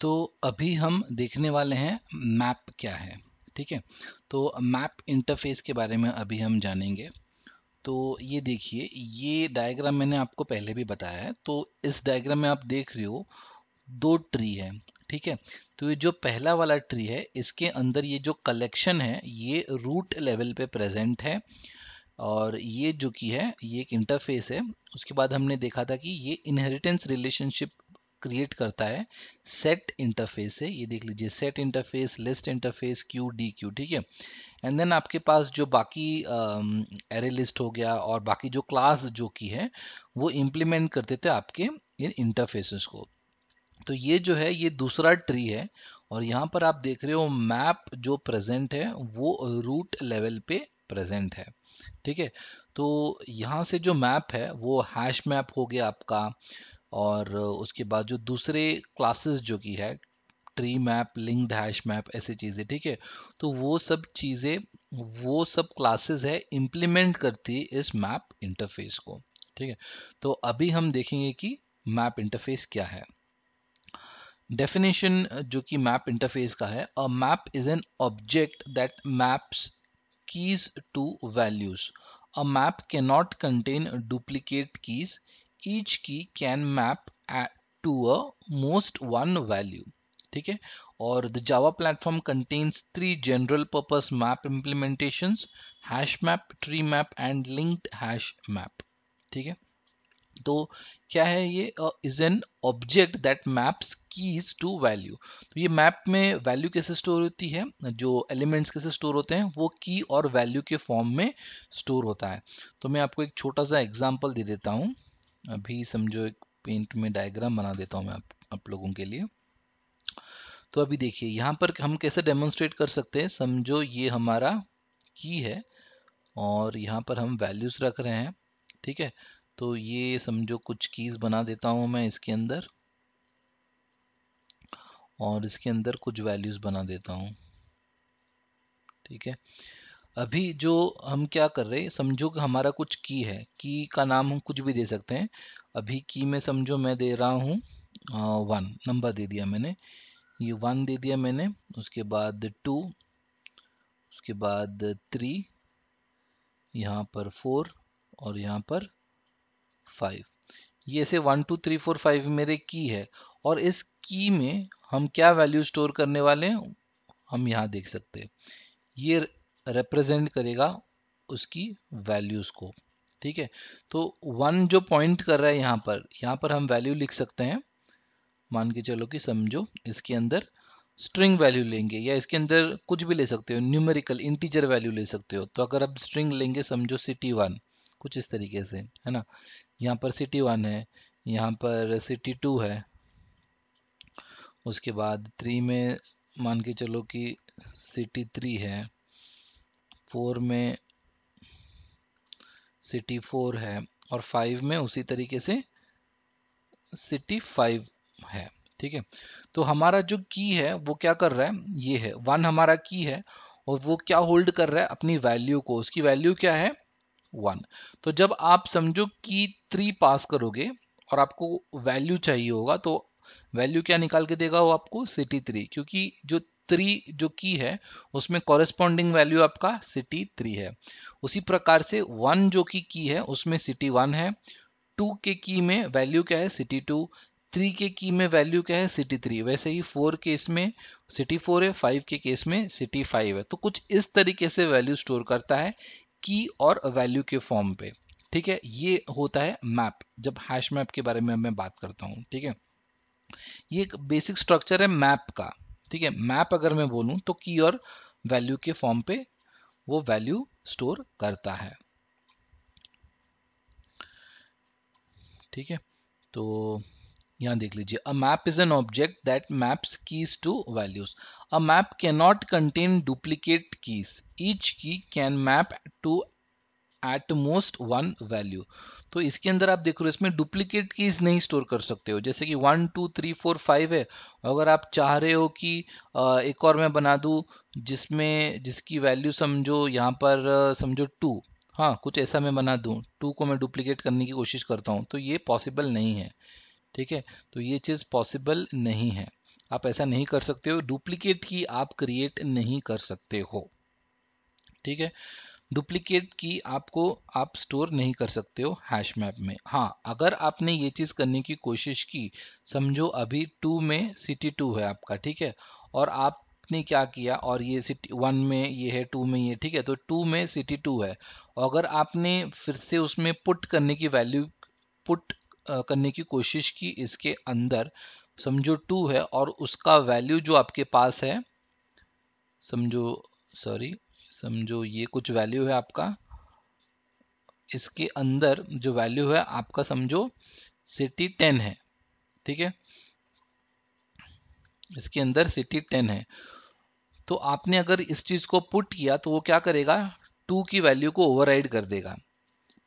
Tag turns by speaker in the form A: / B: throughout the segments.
A: तो अभी हम देखने वाले हैं मैप क्या है। ठीक है, तो मैप इंटरफेस के बारे में अभी हम जानेंगे। तो ये देखिए, ये डायग्राम मैंने आपको पहले भी बताया है। तो इस डायग्राम में आप देख रहे हो दो ट्री है। ठीक है, तो ये जो पहला वाला ट्री है, इसके अंदर ये जो कलेक्शन है ये रूट लेवल पे प्रेजेंट है, और ये जो की है ये एक इंटरफेस है। उसके बाद हमने देखा था कि ये इनहेरिटेंस रिलेशनशिप क्रिएट करता है सेट इंटरफेस से। ये देख लीजिए, set interface, list interface, Q D Q. ठीक है, एंड देन आपके पास जो बाकी एरे लिस्ट हो गया और बाकी जो क्लास जो की है वो इम्प्लीमेंट करते थे आपके इन इंटरफेसेस को। तो ये जो है ये दूसरा ट्री है, और यहाँ पर आप देख रहे हो मैप जो प्रेजेंट है वो रूट लेवल पे प्रेजेंट है। ठीक है, तो यहाँ से जो मैप है वो हैश मैप हो गया आपका, और उसके बाद जो दूसरे क्लासेस जो की है tree map, linked hash map, ऐसी चीजें। ठीक है, तो वो सब चीजें, वो सब क्लासेस है इम्प्लीमेंट करती है इस मैप इंटरफेस को। ठीक है, तो अभी हम देखेंगे कि मैप इंटरफेस क्या है। डेफिनेशन जो कि मैप इंटरफेस का है, अ map is an object that maps keys to values. A map cannot contain duplicate keys. Each key can map to a most one value. ठीक है, और the Java platform contains three general purpose map implementations: hash map, tree map and linked hash map. ठीक है, तो क्या है ये, is an object that maps keys to value. तो ये मैप में वैल्यू कैसे स्टोर होती है, जो एलिमेंट्स कैसे स्टोर होते हैं, वो की और वैल्यू के फॉर्म में स्टोर होता है। तो मैं आपको एक छोटा सा एग्जांपल दे देता हूँ। अभी समझो, एक पेंट में डायग्राम बना देता हूँ मैं आप लोगों के लिए। तो अभी देखिए यहाँ पर हम कैसे डेमोन्स्ट्रेट कर सकते हैं। समझो ये हमारा की है और यहाँ पर हम वैल्यूज रख रहे हैं। ठीक है, तो ये समझो कुछ कीज बना देता हूं मैं इसके अंदर, और इसके अंदर कुछ वैल्यूज बना देता हूं। ठीक है, अभी जो हम क्या कर रहे हैं, समझो कि हमारा कुछ की है, की का नाम हम कुछ भी दे सकते हैं। अभी की में समझो मैं दे रहा हूँ 1 नंबर दे दिया मैंने, ये 1 दे दिया मैंने। उसके बाद 2, उसके बाद 3, यहाँ पर 4 और यहाँ पर 5। ये ऐसे 1 2 3 4 5 मेरे की है, और इस की में हम क्या वैल्यू स्टोर करने वाले हैं हम यहाँ देख सकते हैं। ये रिप्रेजेंट करेगा उसकी वैल्यूज को। ठीक है, तो 1 जो पॉइंट कर रहा है यहाँ पर हम वैल्यू लिख सकते हैं। मान के चलो कि समझो इसके अंदर स्ट्रिंग वैल्यू लेंगे, या इसके अंदर कुछ भी ले सकते हो, न्यूमेरिकल इंटीजर वैल्यू ले सकते हो। तो अगर आप स्ट्रिंग लेंगे, समझो city1, कुछ इस तरीके से, है ना। यहाँ पर city1 है, यहाँ पर city2 है, उसके बाद 3 में मान के चलो कि city3 है, 4 में city4 है, और 5 में उसी तरीके से city5 है। ठीक है, तो हमारा जो की है वो क्या कर रहा है, ये है 1 हमारा की है, और वो क्या होल्ड कर रहा है, अपनी वैल्यू को। उसकी वैल्यू क्या है, 1। तो जब आप समझो की 3 पास करोगे और आपको वैल्यू चाहिए होगा, तो वैल्यू क्या निकाल के देगा वो आपको, city3, क्योंकि जो 3 जो की है उसमें कॉरेस्पॉन्डिंग वैल्यू आपका city3 है। उसी प्रकार से 1 जो की है उसमें city1 है, 2 के की में वैल्यू क्या है, city2, 3 के की में वैल्यू क्या है, city3। वैसे ही 4 केस में city4 है, 5 के केस में city5 है। तो कुछ इस तरीके से वैल्यू स्टोर करता है की और वैल्यू के फॉर्म पे। ठीक है, ये होता है मैप, जब हैश मैप के बारे में मैं बात करता हूँ। ठीक है, ये एक बेसिक स्ट्रक्चर है मैप का। ठीक है, मैप अगर मैं बोलूं तो की और वैल्यू के फॉर्म पे वो वैल्यू स्टोर करता है। ठीक है, तो यहाँ देख लीजिए, a map is an object that maps keys to values. A map can not contain duplicate keys, each key can map to at most one value. तो इसके अंदर आप देख रहे हो, इसमें डुप्लीकेट कीज नहीं स्टोर कर सकते हो। जैसे कि 1 2 3 4 5 है, अगर आप चाह रहे हो कि एक और मैं बना दूं जिसकी वैल्यू समझो यहाँ पर समझो 2, हाँ कुछ ऐसा मैं बना दूं, 2 को मैं डुप्लीकेट करने की कोशिश करता हूँ, तो ये पॉसिबल नहीं है। ठीक है, तो ये चीज़ पॉसिबल नहीं है। आप ऐसा नहीं कर सकते हो, डुप्लीकेट की आप क्रिएट नहीं कर सकते हो, ठीक है। डुप्लीकेट की आपको आप स्टोर नहीं कर सकते हो हैश मैप में। हाँ, अगर आपने ये चीज करने की कोशिश की, समझो अभी 2 में सिटी 2 है आपका, ठीक है, और आपने क्या किया, और ये सिटी 1 में ये है, 2 में ये, ठीक है, तो 2 में सिटी 2 है, और अगर आपने फिर से उसमें पुट करने की वैल्यू पुट करने की कोशिश की इसके अंदर, समझो 2 है और उसका वैल्यू जो आपके पास है, समझो, सॉरी, समझो ये कुछ वैल्यू है आपका, इसके अंदर जो वैल्यू है आपका, समझो सिटी 10 है, ठीक है, इसके अंदर सिटी 10 है, तो आपने अगर इस चीज को पुट किया तो वो क्या करेगा, 2 की वैल्यू को ओवरराइड कर देगा,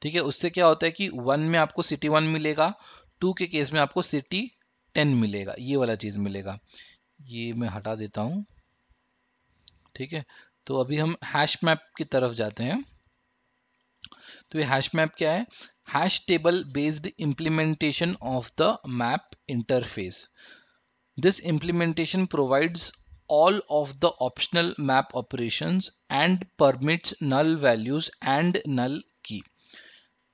A: ठीक है। उससे क्या होता है कि 1 में आपको सिटी 1 मिलेगा, 2 के केस में आपको सिटी 10 मिलेगा, ये वाला चीज मिलेगा। ये मैं हटा देता हूं, ठीक है। तो अभी हम हैश मैप की तरफ जाते हैं। तो ये हैश मैप क्या है, hash table based implementation of the map interface. This implementation provides all of the optional map operations and permits null values and null key।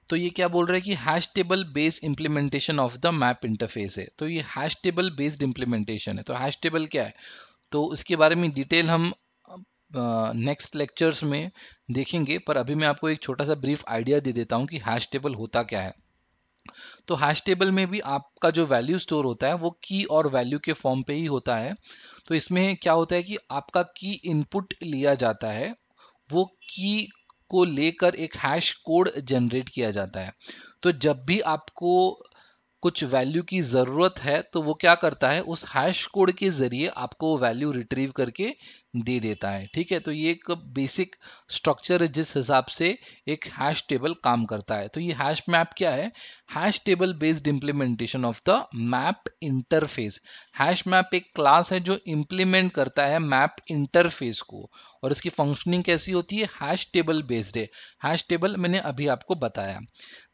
A: तो ये क्या बोल रहा है कि hash table based implementation of the map interface है। तो ये हैश टेबल बेस्ड इंप्लीमेंटेशन है। तो हैश टेबल क्या है, तो इसके बारे में डिटेल हम नेक्स्ट लेक्चर्स में देखेंगे, पर अभी मैं आपको एक छोटा सा ब्रीफ आइडिया दे देता हूँ कि हैश टेबल होता क्या है। तो हैश टेबल में भी आपका जो वैल्यू स्टोर होता है वो की और वैल्यू के फॉर्म पे ही होता है। तो इसमें क्या होता है कि आपका की इनपुट लिया जाता है, वो की को लेकर एक हैश कोड जनरेट किया जाता है। तो जब भी आपको कुछ वैल्यू की जरूरत है तो वो क्या करता है, उस हैश कोड के जरिए आपको वो वैल्यू रिट्रीव करके दे देता है, ठीक है। तो ये एक बेसिक स्ट्रक्चर है जिस हिसाब से एक हैश टेबल काम करता है। तो ये हैश मैप क्या है, hash table based implementation of the map interface. Hash map एक क्लास है जो इंप्लीमेंट करता है मैप इंटरफेस को, और इसकी फंक्शनिंग कैसी होती है, हैश टेबल बेस्ड है। हैश टेबल मैंने अभी आपको बताया।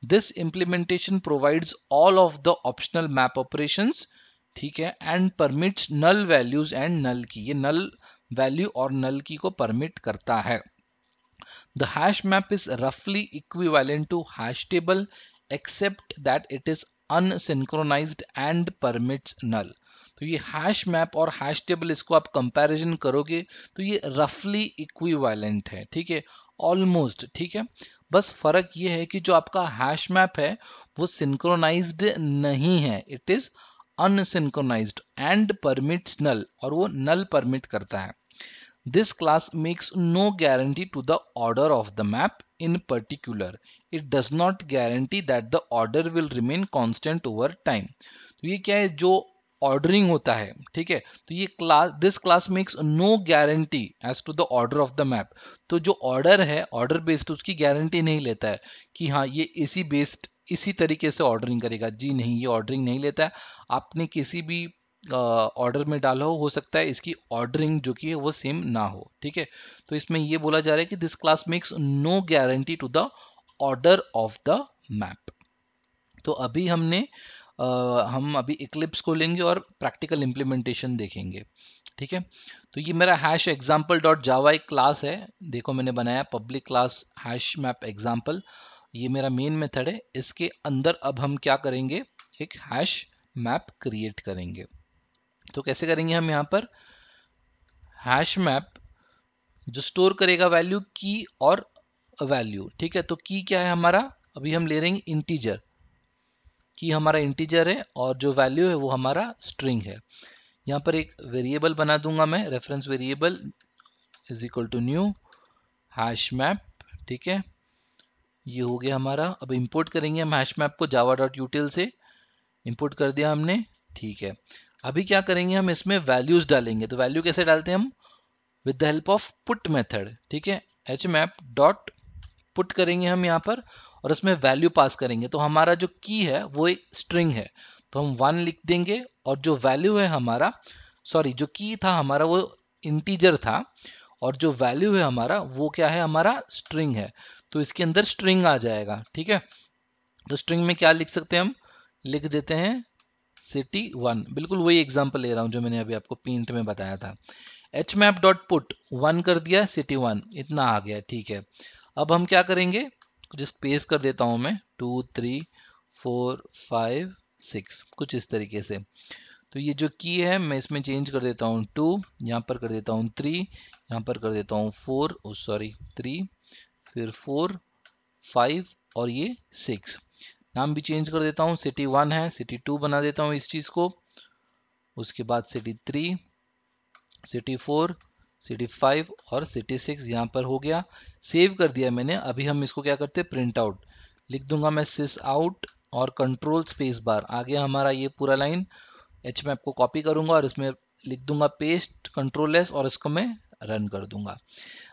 A: This implementation provides all of the optional map operations, ठीक है, and permits null values and null key. ये नल वैल्यू और नल की को परमिट करता है। The hash map is roughly equivalent to hash table except that it is unsynchronized and permits null। तो ये हैश मैप और हैश टेबल, इसको आप कंपैरिजन करोगे तो ये रफली इक्विवेलेंट है, ठीक है, ऑलमोस्ट, ठीक है। बस फर्क ये है कि जो आपका हैश मैप है वो सिंक्रोनाइज्ड नहीं है, इट इज अनसिंक्रोनाइज्ड एंड परमिट्स नल, और वो नल परमिट करता है। This class makes no guarantee to the order of the map in particular. It does not guarantee that the order will remain constant over time। तो ये क्या है, जो ऑर्डरिंग होता है, ठीक है, तो ये class, this class makes no guarantee as to the order of the map. तो जो ऑर्डर है, ऑर्डर बेस्ड, उसकी गारंटी नहीं लेता है कि हाँ ये इसी बेस्ड इसी तरीके से ऑर्डरिंग करेगा। जी नहीं, ये ऑर्डरिंग नहीं लेता है। आपने किसी भी ऑर्डर में डाला हो सकता है इसकी ऑर्डरिंग जो कि है वो सेम ना हो, ठीक है। तो इसमें ये बोला जा रहा है कि this class makes no guarantee to the order of the map. तो अभी हम अभी इक्लिप्स को लेंगे और प्रैक्टिकल इंप्लीमेंटेशन देखेंगे, ठीक है। तो ये मेरा हैश एग्जाम्पल डॉट जावा एक क्लास है, देखो मैंने बनाया public class hash map example. ये मेरा मेन मेथड है। इसके अंदर अब हम क्या करेंगे, एक हैश मैप क्रिएट करेंगे। तो कैसे करेंगे हम, यहाँ पर हैश मैप जो स्टोर करेगा वैल्यू की और वैल्यू, ठीक है। तो की क्या है हमारा, अभी हम ले रहे हैं इंटीजर, की हमारा इंटीजर है और जो वैल्यू है वो हमारा स्ट्रिंग है। यहाँ पर एक वेरिएबल बना दूंगा मैं, reference variable is equal to new hash map, ठीक है, ये हो गया हमारा। अब इंपोर्ट करेंगे हम हैश मैप को जावा डॉट यूटिल से, इंपोर्ट कर दिया हमने, ठीक है। अभी क्या करेंगे, हम इसमें वैल्यूज डालेंगे। तो वैल्यू कैसे डालते हैं हम, with the help of put method, ठीक है, एच मैप डॉट पुट करेंगे हम यहाँ पर, और उसमें वैल्यू पास करेंगे। तो हमारा जो की है वो एक स्ट्रिंग है, तो हम 1 लिख देंगे, और जो वैल्यू है हमारा, सॉरी जो की था हमारा वो इंटीजर था, और जो वैल्यू है हमारा वो क्या है, हमारा स्ट्रिंग है। तो इसके अंदर स्ट्रिंग आ जाएगा, ठीक है। तो स्ट्रिंग में क्या लिख सकते हैं हम, लिख देते हैं सिटी 1, बिल्कुल वही एग्जांपल ले रहा हूं जो मैंने अभी आपको पेंट में बताया था। एच मैप डॉट पुट 1 कर दिया, सिटी 1 इतना आ गया, ठीक है। अब हम क्या करेंगे, जस्ट पेस्ट कर देता हूं मैं 2 3 4 5 6 कुछ इस तरीके से। तो ये जो की है मैं इसमें चेंज कर देता हूँ 2, यहाँ पर कर देता हूँ 3, यहाँ पर कर देता हूँ 4, सॉरी 3, फिर 4 5 और ये 6। नाम भी चेंज कर देता हूँ, सिटी 1 है, सिटी 2 बना देता हूँ इस चीज को। उसके बाद सिटी 3, सिटी 4, सिटी 5 और सिटी 6 यहाँ पर हो गया। सेव कर दिया मैंने। अभी हम इसको क्या करते हैं, प्रिंट आउट लिख दूंगा मैं, सिस आउट और कंट्रोल स्पेस बार, आ गया हमारा ये पूरा लाइन। एच मैप को कॉपी करूंगा और इसमें लिख दूंगा पेस्ट, कंट्रोल एस, और इसको मैं रन कर दूंगा।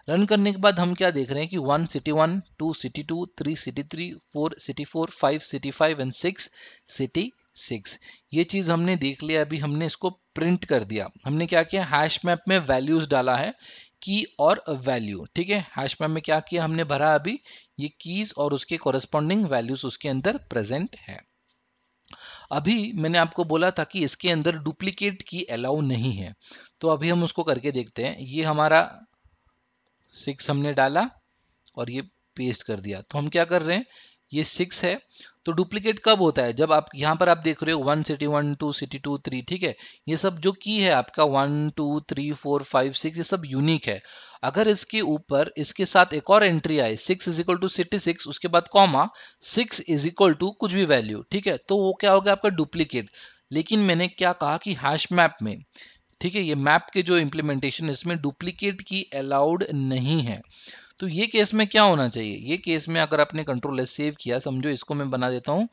A: रन करने के बाद हम क्या देख रहे हैं कि 1 city 1, 2 city 2, 3 city 3, 4 city 4, 5 city 5 and 6 city 6। ये चीज हमने देख लिया। अभी हमने इसको प्रिंट कर दिया। हमने क्या किया, हैश मैप में वैल्यूज डाला है, की और वैल्यू, ठीक है। हैश मैप में क्या किया हमने, भरा अभी ये कीज और उसके कोरेस्पॉन्डिंग वैल्यूज उसके अंदर प्रेजेंट है। अभी मैंने आपको बोला था कि इसके अंदर डुप्लीकेट की अलाउ नहीं है, तो अभी हम उसको करके देखते हैं। ये हमारा 6 हमने डाला और ये पेस्ट कर दिया। तो हम क्या कर रहे हैं, ये 6 है, तो डुप्लीकेट कब होता है, जब आप यहां पर आप देख रहे हो 1 सिटी 1, 2 सिटी 2, 3, ठीक है। ये सब जो की है आपका 1 2 3 4 5 6, ये सब यूनिक है। अगर इसके ऊपर इसके साथ एक और एंट्री आए, 6 इज इक्वल टू सिटी 6, उसके बाद कॉमा 6 इज इक्वल टू कुछ भी वैल्यू, ठीक है, तो वो क्या हो गया आपका डुप्लीकेट। लेकिन मैंने क्या कहा कि हैश मैप में, ठीक है, ये मैप के जो इम्प्लीमेंटेशन इसमें डुप्लीकेट की अलाउड नहीं है। तो ये केस में क्या होना चाहिए, ये केस में अगर आपने कंट्रोल एस सेव किया, समझो इसको मैं बना देता हूँ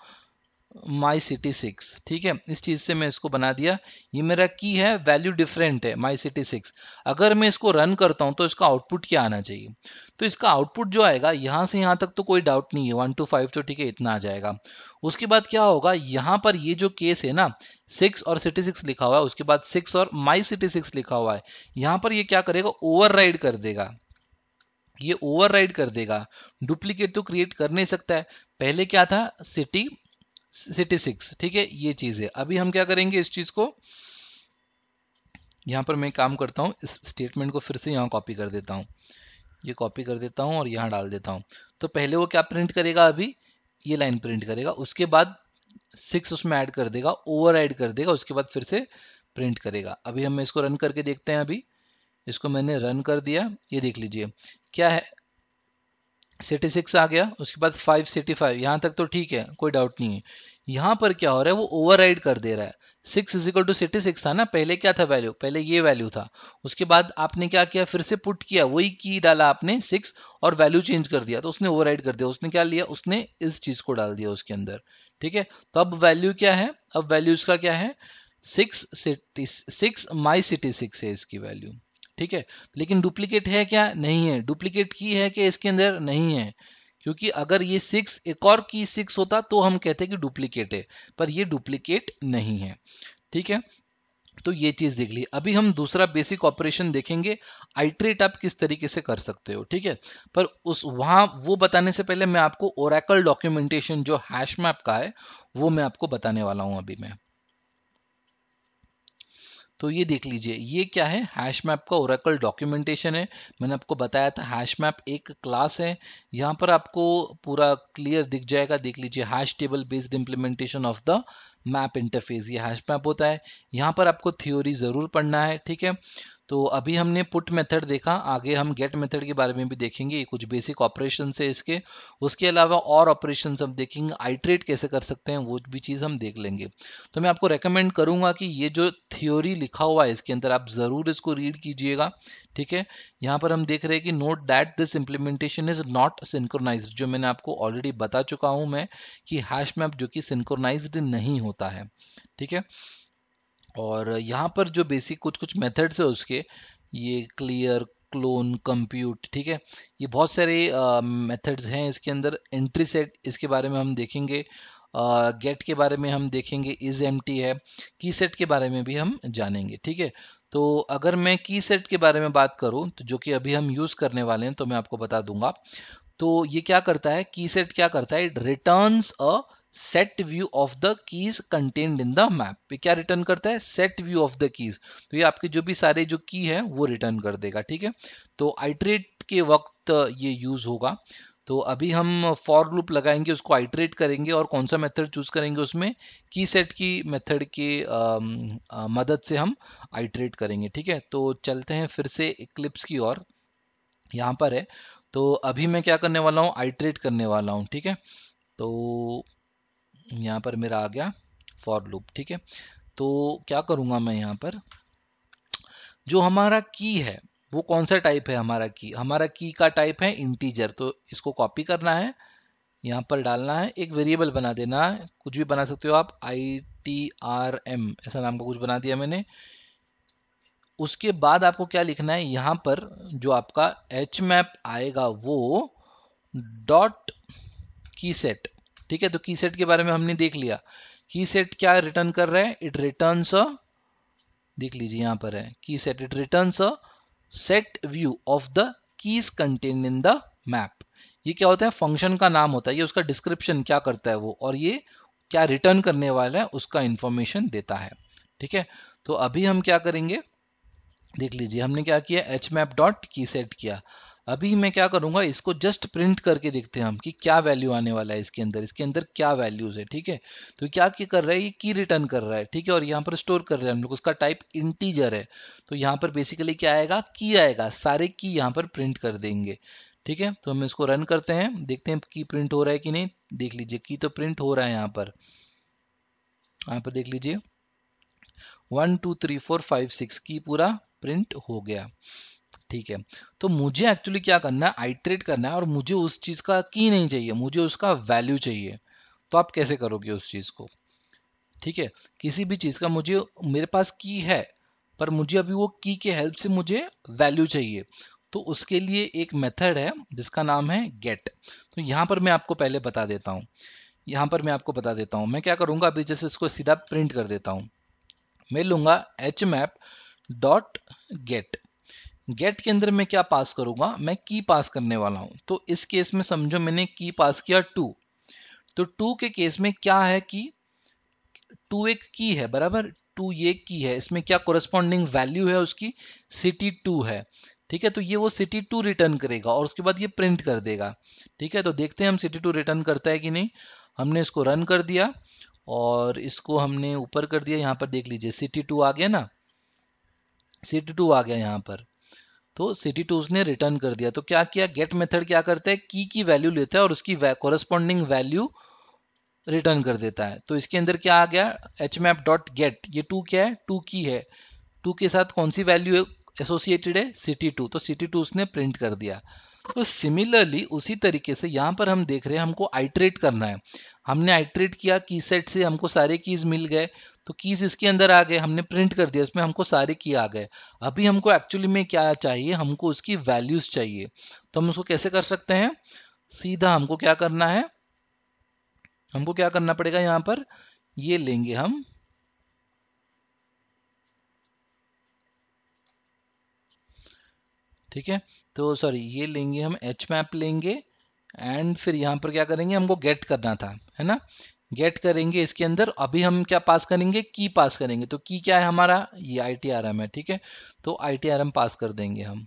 A: माई सिटी 6, ठीक है, इस चीज से मैं इसको बना दिया। ये मेरा की है, वैल्यू डिफरेंट है, माई सिटी 6। अगर मैं इसको रन करता हूं तो इसका आउटपुट क्या आना चाहिए, तो इसका आउटपुट जो आएगा यहां से यहां तक तो कोई डाउट नहीं है, 1 to 5 तो ठीक है, इतना आ जाएगा। उसके बाद क्या होगा, यहां पर ये जो केस है ना, 6 और सिटी 6 लिखा हुआ है, उसके बाद 6 और माई सिटी 6 लिखा हुआ है, यहां पर ये क्या करेगा, ओवरराइड कर देगा। ये ओवरराइड कर देगा, डुप्लीकेट तो क्रिएट कर नहीं सकता है। पहले क्या था, सिटी 6, ठीक है, ये चीज है। अभी हम क्या करेंगे, इस चीज को यहां पर मैं काम करता हूं, इस स्टेटमेंट को फिर से यहां कॉपी कर देता हूं, ये कॉपी कर देता हूं और यहां डाल देता हूं। तो पहले वो क्या प्रिंट करेगा, अभी ये लाइन प्रिंट करेगा, उसके बाद 6 उसमें ऐड कर देगा, ओवर ऐड कर देगा, उसके बाद फिर से प्रिंट करेगा। अभी हम इसको रन करके देखते हैं। अभी इसको मैंने रन कर दिया, ये देख लीजिए क्या है, सिटी 6 आ गया, उसके बाद 5 सिटी 5, यहां तक तो ठीक है, कोई डाउट नहीं है। यहां पर क्या हो रहा है, वो ओवरराइड कर दे रहा है। 6 इज इक्वल टू सिटी 6 था ना, पहले क्या था वैल्यू, पहले ये वैल्यू था। उसके बाद आपने क्या किया, फिर से पुट किया, वही की डाला आपने 6 और वैल्यू चेंज कर दिया, तो उसने ओवरराइड कर दिया। उसने क्या लिया, उसने इस चीज को डाल दिया उसके अंदर, ठीक है। तो अब वैल्यू क्या है, अब वैल्यू इसका क्या है, 6 माई सिटी 6 है इसकी वैल्यू, ठीक है। लेकिन डुप्लीकेट है क्या, नहीं है। डुप्लीकेट की है कि इसके अंदर नहीं है, क्योंकि अगर ये 6 एक और की 6 होता तो हम कहते कि डुप्लीकेट है, पर ये डुप्लीकेट नहीं है, ठीक है। तो ये चीज देख ली। अभी हम दूसरा बेसिक ऑपरेशन देखेंगे, आइट्रेट आप किस तरीके से कर सकते हो, ठीक है। पर उस वहां वो बताने से पहले मैं आपको ओरेकल डॉक्यूमेंटेशन जो हैश मैप का है वो मैं आपको बताने वाला हूं अभी मैं। तो ये देख लीजिए, ये क्या है, हैश मैप का ओरेकल डॉक्यूमेंटेशन है। मैंने आपको बताया था हैश मैप एक क्लास है। यहाँ पर आपको पूरा क्लियर दिख जाएगा, देख लीजिए, hash table based implementation of the map interface, ये हैश मैप होता है। यहाँ पर आपको थ्योरी जरूर पढ़ना है, ठीक है। तो अभी हमने पुट मेथड देखा, आगे हम गेट मेथड के बारे में भी देखेंगे, ये कुछ बेसिक ऑपरेशन है इसके। उसके अलावा और ऑपरेशन हम देखेंगे, आइट्रेट कैसे कर सकते हैं वो भी चीज हम देख लेंगे। तो मैं आपको रेकमेंड करूंगा कि ये जो थ्योरी लिखा हुआ है इसके अंदर आप जरूर इसको रीड कीजिएगा, ठीक है। यहाँ पर हम देख रहे हैं कि note that this implementation is not synchronised, जो मैंने आपको ऑलरेडी बता चुका हूं मैं कि हैश मैप जो कि सिंक्रोनाइज्ड नहीं होता है, ठीक है। और यहाँ पर जो बेसिक कुछ कुछ मेथड्स है उसके, ये क्लियर, क्लोन, कंप्यूट, ठीक है, ये बहुत सारे मेथड्स हैं इसके अंदर। एंट्री सेट, इसके बारे में हम देखेंगे, गेट के बारे में हम देखेंगे, इज एम्प्टी है, की सेट के बारे में भी हम जानेंगे, ठीक है। तो अगर मैं की सेट के बारे में बात करूं तो जो कि अभी हम यूज करने वाले हैं, तो मैं आपको बता दूंगा। तो ये क्या करता है, की सेट क्या करता है, it returns a set view of the keys contained in the map. ये क्या रिटर्न करता है? Set view of the keys. तो ये आपके जो भी सारे जो की है वो रिटर्न कर देगा, ठीक है। तो आइटरेट के वक्त ये यूज होगा। तो अभी हम फॉर लूप लगाएंगे, उसको आइटरेट करेंगे और कौन सा मेथड चूज करेंगे, उसमें की सेट की मेथड के मदद से हम आइटरेट करेंगे, ठीक है। तो चलते हैं फिर से इक्लिप्स की ओर। यहाँ पर है, तो अभी मैं क्या करने वाला हूँ, आइटरेट करने वाला हूँ, ठीक है। तो यहाँ पर मेरा आ गया फॉर लूप, ठीक है। तो क्या करूँगा मैं, यहाँ पर जो हमारा की है वो कौन सा टाइप है, हमारा की का टाइप है इंटीजर। तो इसको कॉपी करना है, यहाँ पर डालना है, एक वेरिएबल बना देना है, कुछ भी बना सकते हो आप, ITRM ऐसा नाम का कुछ बना दिया मैंने। उसके बाद आपको क्या लिखना है, यहाँ पर जो आपका hmap आएगा वो डॉट की सेट, ठीक है। तो की सेट के बारे में हमने देख लिया। की सेट क्या रिटर्न कर रहा है, इट रिटर्न्स अ, देख लीजिए यहाँ पर है की set, it returns a set view of the keys contained in the map. ये क्या होता है, फंक्शन का नाम होता है, ये उसका डिस्क्रिप्शन क्या करता है वो, और ये क्या रिटर्न करने वाला है उसका इंफॉर्मेशन देता है, ठीक है। तो अभी हम क्या करेंगे, देख लीजिए हमने क्या किया, hmap डॉट की सेट किया। अभी मैं क्या करूंगा, इसको जस्ट प्रिंट करके देखते हैं हम कि क्या वैल्यू आने वाला है इसके अंदर क्या वैल्यूज है, ठीक है। तो क्या कर रहा है, ये की रिटर्न कर रहा है, ठीक है। और यहाँ पर स्टोर कर रहे हैं हम लोग, उसका टाइप इंटीजर है। तो यहाँ पर बेसिकली क्या आएगा, की आएगा, सारे की यहाँ पर प्रिंट कर देंगे, ठीक है। तो हम इसको रन करते हैं, देखते हैं की प्रिंट हो रहा है कि नहीं। देख लीजिए की तो प्रिंट हो रहा है, यहाँ पर देख लीजिए 1 2 3 4 5 6 की पूरा प्रिंट हो गया, ठीक है। तो मुझे एक्चुअली क्या करना है, आइटरेट करना है, और मुझे उस चीज का की नहीं चाहिए, मुझे उसका वैल्यू चाहिए। तो आप कैसे करोगे उस चीज को, ठीक है। किसी भी चीज का मुझे, मेरे पास की है पर मुझे अभी वो की के हेल्प से मुझे वैल्यू चाहिए। तो उसके लिए एक मेथड है जिसका नाम है गेट। तो यहाँ पर मैं आपको पहले बता देता हूँ, मैं क्या करूंगा, अभी जैसे इसको सीधा प्रिंट कर देता हूँ। मैं लूंगा hmap डॉट गेट। गेट के अंदर मैं क्या पास करूंगा, मैं की पास करने वाला हूं। तो इस केस में समझो मैंने की पास किया 2। तो 2 के केस में क्या है कि 2 एक की है, बराबर, 2 ये की है, इसमें क्या कोरस्पॉन्डिंग वैल्यू है उसकी, सिटी 2 है, ठीक है। तो ये वो सिटी 2 रिटर्न करेगा और उसके बाद ये प्रिंट कर देगा, ठीक है। तो देखते हैं हम सिटी 2 रिटर्न करता है कि नहीं। हमने इसको रन कर दिया और इसको हमने ऊपर कर दिया, यहाँ पर देख लीजिए सिटी 2 आ गया ना, सिटी 2 आ गया यहाँ पर। तो सिटी 2 उसने रिटर्न कर दिया। तो क्या किया, गेट मेथड क्या करता है, की वैल्यू लेता है और उसकी कोरस्पॉन्डिंग वैल्यू रिटर्न कर देता है। तो इसके अंदर क्या आ गया, hmap डॉट गेट, ये 2 क्या है, 2 की है, 2 के साथ कौन सी वैल्यू एसोसिएटेड है, सिटी 2। तो सिटी 2 उसने प्रिंट कर दिया। तो सिमिलरली उसी तरीके से यहाँ पर हम देख रहे हैं, हमको आइटरेट करना है। हमने आइटरेट किया, की सेट से हमको सारे कीज मिल गए, तो कीज इसके अंदर आ गए, हमने प्रिंट कर दिया, इसमें हमको सारे की आ गए। अभी हमको एक्चुअली में क्या चाहिए, हमको उसकी वैल्यूज चाहिए। तो हम उसको कैसे कर सकते हैं, सीधा हमको क्या करना पड़ेगा, यहाँ पर ये लेंगे हम, ठीक है। तो सॉरी, ये लेंगे हम, hmap लेंगे, एंड फिर यहाँ पर क्या करेंगे, हमको गेट करना था, है ना। गेट करेंगे, इसके अंदर अभी हम क्या पास करेंगे, की पास करेंगे। तो की क्या है हमारा, ये ITRM है, ठीक है। तो ITRM पास कर देंगे हम,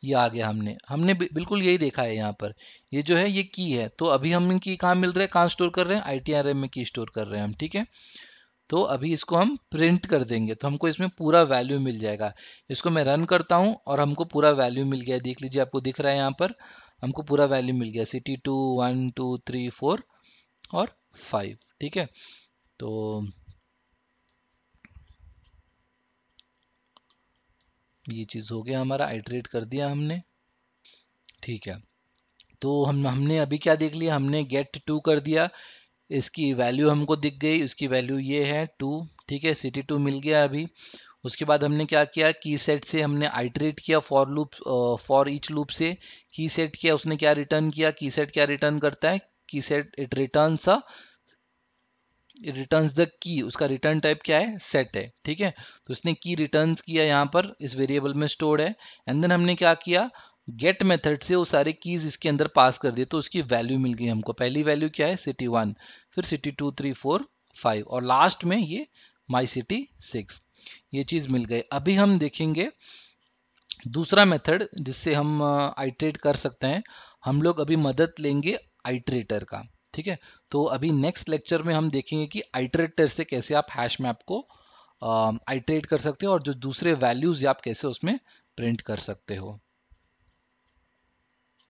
A: ये आ गया। हमने बिल्कुल यही देखा है, यहाँ पर ये जो है ये की है। तो अभी हम की कहाँ मिल रहा है, कहाँ स्टोर कर रहे हैं, ITRM में की स्टोर कर रहे हैं हम, ठीक है। तो अभी इसको हम प्रिंट कर देंगे, तो हमको इसमें पूरा वैल्यू मिल जाएगा। इसको मैं रन करता हूँ और हमको पूरा वैल्यू मिल गया, देख लीजिए, आपको दिख रहा है यहाँ पर, हमको पूरा वैल्यू मिल गया, सिटी 2 1 2 3 4 और 5, ठीक है। तो ये चीज़ हो गया हमारा, आइटरेट कर दिया हमने, ठीक है। तो हमने अभी क्या देख लिया, हमने get 2 कर दिया, इसकी वैल्यू हमको दिख गई, उसकी वैल्यू ये है 2, ठीक है। सिटी 2 मिल गया अभी। उसके बाद हमने क्या किया, की सेट से हमने आइटरेट किया, फॉर ईच लूप से की सेट किया, उसने क्या रिटर्न किया, की सेट क्या रिटर्न करता है, की set it returns the key, उसका रिटर्न टाइप क्या है, सेट है, ठीक है। तो उसने की रिटर्न्स किया, यहाँ पर इस वेरिएबल में स्टोर्ड है। एंड देन हमने क्या किया, गेट मेथड से वो सारे कीज इसके अंदर पास कर दिए तो उसकी वैल्यू मिल गई हमको। पहली वैल्यू क्या है, सिटी 1, फिर सिटी 2 3 4 5 और लास्ट में ये माई सिटी 6, ये चीज मिल गई। अभी हम देखेंगे दूसरा मेथड जिससे हम आइट्रेट कर सकते हैं। हम लोग अभी मदद लेंगे आइट्रेटर का, ठीक है। तो अभी नेक्स्ट लेक्चर में हम देखेंगे कि आइट्रेटर से कैसे आप हैश मैप को आइट्रेट कर सकते हो और जो दूसरे वैल्यूज आप कैसे उसमें प्रिंट कर सकते हो।